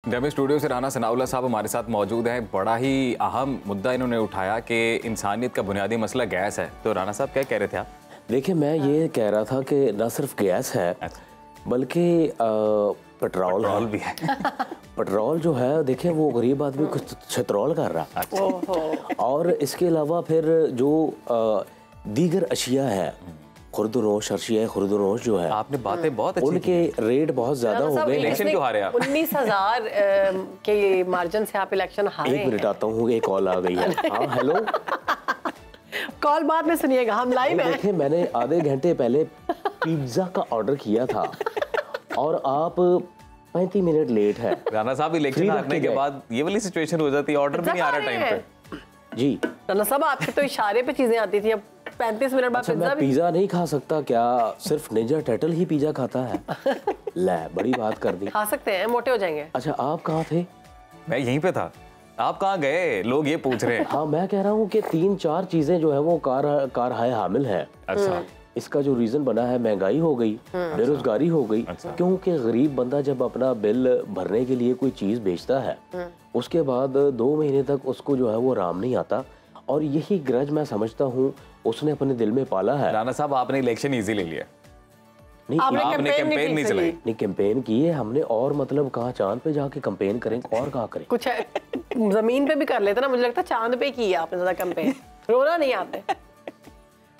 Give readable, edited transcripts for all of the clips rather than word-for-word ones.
जब स्टूडियो से राना सनाउल्लाह साहब हमारे साथ मौजूद हैं, बड़ा ही अहम मुद्दा इन्होंने उठाया कि इंसानियत का बुनियादी मसला गैस है। तो राना साहब क्या कह रहे थे आप? देखिए, मैं ये कह रहा था कि न सिर्फ गैस है बल्कि पेट्रोल भी है। पेट्रोल जो है, देखिए वो गरीब आदमी कुछ छतरौल कर रहा है। और इसके अलावा फिर जो दीगर अशिया है, खुर्दनोश, अर्शिया खुर्दनोश जो है, आपने बातें बहुत अच्छी उनके रेट बहुत ज्यादा हो गए। इलेक्शन क्यों हारे आप? 19,000 के मार्जिन से आप इलेक्शन हारे। एक मिनट आता हूँ, एक कॉल आ गई है। हाँ, हेलो। कॉल बाद में सुनिएगा, हम लाइव हैं। देखिए, मैंने आधे घंटे पहले पिज्जा का ऑर्डर किया था और आप 35 मिनट लेट है। राना साहब, इलेक्शन हारने के बाद ये वाली सिचुएशन हो जाती है, ऑर्डर भी नहीं आ रहा टाइम पे। जी राना साहब, आपके तो इशारे पे चीजें आती थी, अब 35 मिनट बाद पिज्जा नहीं खा सकता क्या? सिर्फ निंजा टर्टल ही पिज्जा खाता है? ले, बड़ी बात कर दी। खा सकते हैं, मोटे हो जाएंगे। अच्छा, आप कहाँ थे? मैं यहीं पे था। आप कहाँ गए? लोग ये पूछ रहे हैं। हाँ, मैं कह रहा हूँ कि 3-4 चीजें जो है वो कार हाय हामिल है। अच्छा, इसका जो रीजन बना है, महंगाई हो गई, बेरोजगारी हो गई। क्योंकि गरीब बंदा जब अपना बिल भरने के लिए कोई चीज बेचता है, उसके बाद 2 महीने तक उसको जो है वो आराम नहीं आता। और यही ग्रज मैं समझता हूँ उसने अपने दिल में पाला है। राना साहब, आपने इलेक्शन इजी ले लिया। नहीं, आपने कैंपेन नहीं चलाई। नहीं, कैंपेन की है हमने, और मतलब कहाँ चांद पे जाके कैंपेन करेंगे और कहाँ करें? कुछ जमीन पे भी कर लेते ना, मुझे लगता है चांद पे की है आपने ज्यादा कैंपेन। रोना नहीं आपने।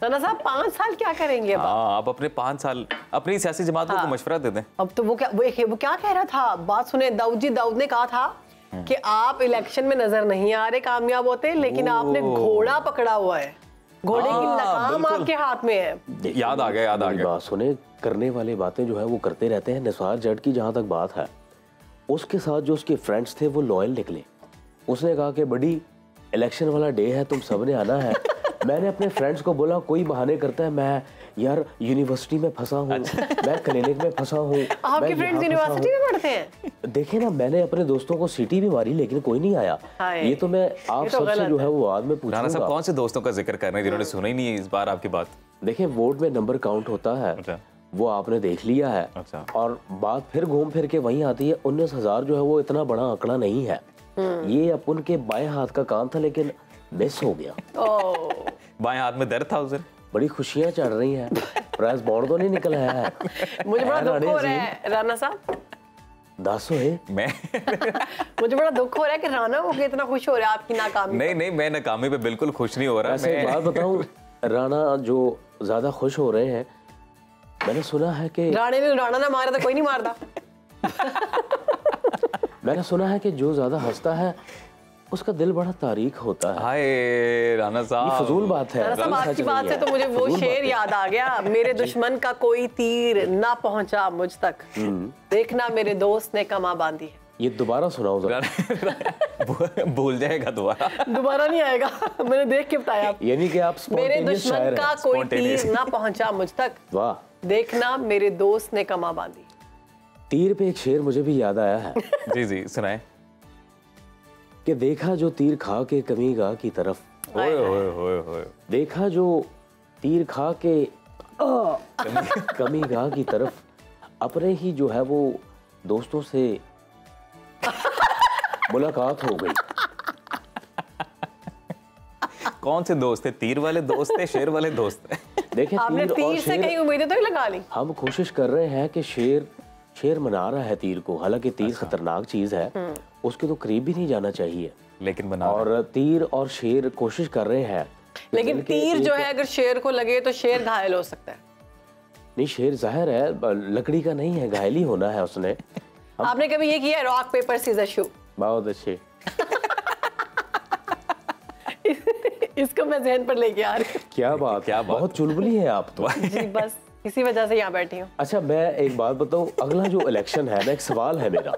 राना साहब, 5 साल क्या करेंगे अब? आप अपने 5 साल अपनी सियासी जमात को मशवरा दे दें। अब तो वो क्या कह रहा था, बात सुने। दाऊद ने कहा था कि आप इलेक्शन में नजर नहीं आ रहे कामयाब होते, लेकिन आपने घोड़ा पकड़ा हुआ है, घोड़े की लगाम आपके हाथ में है। याद आ गया। बात सुने, करने वाली बातें जो है वो करते रहते हैं। निसार जट की जहां तक बात है, उसके साथ जो उसके फ्रेंड्स थे वो लॉयल निकले। उसने कहा कि बड़ी इलेक्शन वाला डे है, तुम सबने आना है। मैंने अपने फ्रेंड्स को बोला, कोई बहाने करता है, मैं यार यूनिवर्सिटी में फंसा हूँ, मैं क्लिनिक में फंसा हूँ। आपके फ्रेंड्स यूनिवर्सिटी में पढ़ते हैं? देखे ना, मैंने अपने दोस्तों को सीटी भी मारी, लेकिन कोई नहीं आया। ये तो मैं आप सबसे जो है वो बाद में पूछूंगा। राना साहब, कौन से दोस्तों का जिक्र कर रहे हैं जिन्होंने सुना ही नहीं है इस बार आपकी बात? देखिए, वोट में नंबर काउंट होता है, वो आपने देख लिया है। और बात फिर घूम फिर के वहीं आती है। 19,000 जो है वो इतना बड़ा आंकड़ा नहीं है। ये अपन के बाएं हाथ का काम था, लेकिन मिस हो गया। बाएं हाथ में दर्द था उस दिन। बड़ी खुशियां चढ़ रही हैं, प्राइज बॉन्ड तो नहीं निकल आया है। मुझे बड़ा दुख हो रहा है राना साहब। 10 है मैं। मुझे बड़ा दुख हो रहा है कि राना हो के इतना खुश हो रहा है आपकी नाकामी। नहीं, मैं नाकामी पे बिल्कुल खुश नहीं हो रहा। मैं एक बात बताऊं, राना जो ज्यादा खुश हो रहे हैं, मैंने सुना है कि राणा ना मारा तो कोई नहीं मारता। मैंने सुना है कि जो ज्यादा हंसता है उसका दिल बड़ा तारीख होता है। हाय राना साहब, ये फजूल बात है। राना साहब, आपकी बात से तो मुझे वो शेर याद आ गया, मेरे दुश्मन का कोई तीर ना पहुंचा मुझ तक, देखना मेरे दोस्त ने कमा बांधी है। ये दोबारा सुनाओ जरा। भूल जाएगा दोबारा नहीं आएगा। मैंने देख के बताया। यानी कि आप मेरे दुश्मन का कोई तीर ना पहुंचा मुझ तक, वाह, देखना मेरे दोस्त ने कमा बांधी। तीर पे एक शेर मुझे भी याद आया है। जी सुनाए। कि देखा जो तीर खा के कमी गाह की तरफ, देखा जो तीर खा के कमी गाह की तरफ, अपने ही जो है वो दोस्तों से मुलाकात हो गई। कौन से दोस्त थे? तीर वाले दोस्त थे, शेर वाले दोस्त थे? देखिए, आपने तीर से कहीं उम्मीदें तो लगा ली। हम कोशिश कर रहे हैं कि शेर मना रहा है तीर को, हालांकि तीर खतरनाक चीज है, उसके तो करीब भी नहीं जाना चाहिए, लेकिन बना और तीर और शेर कोशिश कर रहे हैं। लेकिन तीर जो है अगर शेर को लगे तो शेर घायल हो सकता है। नहीं, शेर जाहिर है लकड़ी का नहीं है, घायल ही होना है उसने। आपने कभी ये किया रॉक पेपर सीजर शू? बहुत अच्छे। इसको मैं ज़हन पर लेके आ रही हूँ। क्या बात, बहुत चुलबुली है आप तो। जी, बस इसी वजह से यहाँ बैठी हूँ। अच्छा, मैं एक बात बताऊँ, अगला जो इलेक्शन है ना, एक सवाल है मेरा।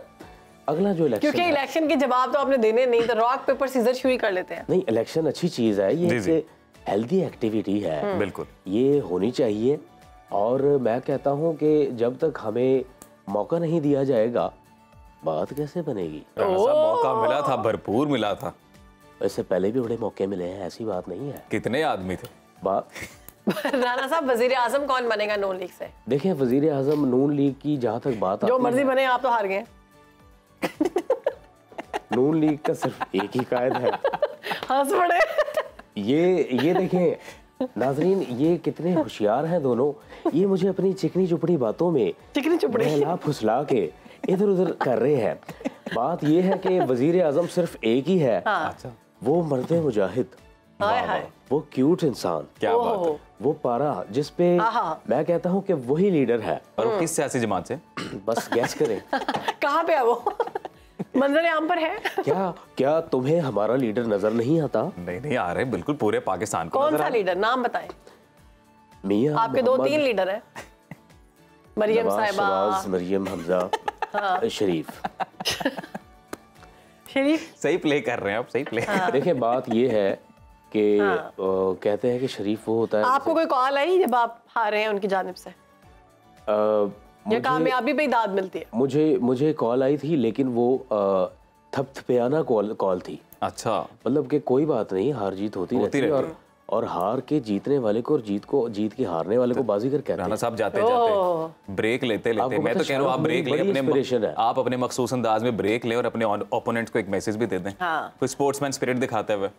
अगला जो इलेक्शन, क्योंकि इलेक्शन के जवाब तो आपने देने नहीं, तो रॉक पेपर सीजर शू ही कर लेते हैं। नहीं, इलेक्शन अच्छी चीज है, ये हेल्दी एक्टिविटी है, बिल्कुल ये होनी चाहिए। और मैं कहता हूँ कि जब तक हमें मौका नहीं दिया जाएगा, बात कैसे बनेगी? मौका मिला था, भरपूर मिला था। इससे पहले भी बड़े मौके मिले हैं, ऐसी बात नहीं है। कितने आदमी थे? राना साहब, वजीर आजम कौन बनेगा नून लीग से? देखिए, वजीर आजम नून लीग की जहाँ तक बात, जो मर्जी बने, आप तो हार गए। नून लीग का सिर्फ एक ही कायद है। हंस पड़े। ये देखें नाजरीन, ये कितने होशियार हैं दोनों। ये मुझे अपनी चिकनी चुपड़ी बातों में बहला फुसला के इधर उधर कर रहे हैं। बात ये है कि वजीर आजम सिर्फ एक ही है। हाँ। वो मर्द मुजाहिद, वो क्यूट इंसान, क्या बात है, वो पारा जिसपे मैं कहता हूँ कि वही लीडर है। और वो किस सियासी जमात से? बस गैस करें। कहाँ पे है वो? मंजर आम पर है। क्या तुम्हें हमारा लीडर नजर नहीं आता? नहीं आ रहे, बिल्कुल पूरे पाकिस्तान को। कौन सा लीडर, नाम बताएं। मियां आपके 2-3 लीडर हैं। मरियम साहिबा, मरियम हमजा, शरीफ। सही प्ले कर रहे हैं आप, सही प्ले। देखिए बात ये है कि कहते हैं कि शरीफ वो होता है। आपको कोई कॉल आई जब आप हारे हैं उनकी जानिब से, या कामयाबी पे ही दाद मिलती है? मुझे कॉल आई थी, लेकिन वो थपथपियाना कॉल थी। अच्छा, मतलब कि कोई बात नहीं, हार जीत होती रहती है, और हार के जीतने वाले को और जीत के हारने वाले को बाजीगर कहते हैं। राना साहब जाते ब्रेक लेते मैं तो कह रहा हूँ आप ब्रेक लें, आप अपने मखसूस अंदाज में ब्रेक लें और अपने ओपोनेंट्स को एक मैसेज भी दे दें। कोई स्पोर्ट्समैन स्पिरिट दिखाते हुए।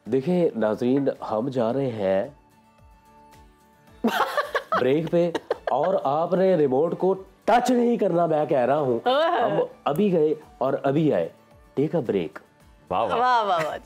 देखिए नाजरीन, हम जा रहे हैं ब्रेक पे, और आपने रिमोट को टच नहीं करना, मैं कह रहा हूँ। हम अभी गए और अभी आए। Take a break. वाह वाह वाह वाह।